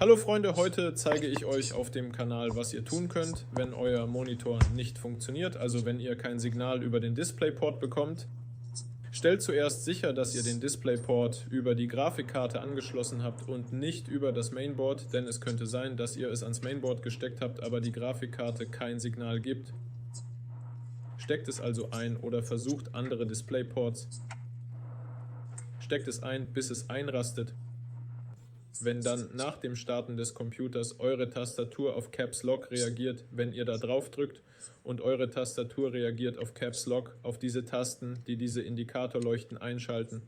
Hallo Freunde, heute zeige ich euch auf dem Kanal, was ihr tun könnt, wenn euer Monitor nicht funktioniert, also wenn ihr kein Signal über den DisplayPort bekommt. Stellt zuerst sicher, dass ihr den DisplayPort über die Grafikkarte angeschlossen habt und nicht über das Mainboard, denn es könnte sein, dass ihr es ans Mainboard gesteckt habt, aber die Grafikkarte kein Signal gibt. Steckt es also ein oder versucht andere DisplayPorts. Steckt es ein, bis es einrastet. Wenn dann nach dem Starten des Computers eure Tastatur auf Caps Lock reagiert, wenn ihr da drauf drückt und eure Tastatur reagiert auf Caps Lock, auf diese Tasten, die diese Indikatorleuchten einschalten,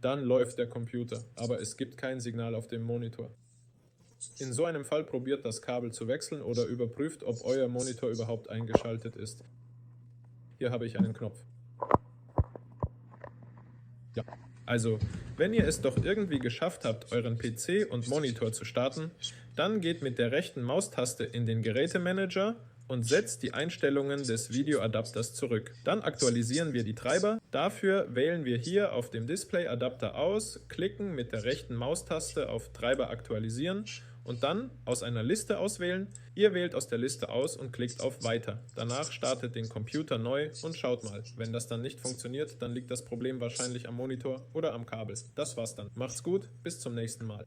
dann läuft der Computer, aber es gibt kein Signal auf dem Monitor. In so einem Fall probiert das Kabel zu wechseln oder überprüft, ob euer Monitor überhaupt eingeschaltet ist. Hier habe ich einen Knopf. Ja. Also, wenn ihr es doch irgendwie geschafft habt, euren PC und Monitor zu starten, dann geht mit der rechten Maustaste in den Gerätemanager und setzt die Einstellungen des Videoadapters zurück. Dann aktualisieren wir die Treiber. Dafür wählen wir hier auf dem Displayadapter aus, klicken mit der rechten Maustaste auf Treiber aktualisieren und dann aus einer Liste auswählen. Ihr wählt aus der Liste aus und klickt auf Weiter. Danach startet den Computer neu und schaut mal. Wenn das dann nicht funktioniert, dann liegt das Problem wahrscheinlich am Monitor oder am Kabel. Das war's dann. Macht's gut, bis zum nächsten Mal.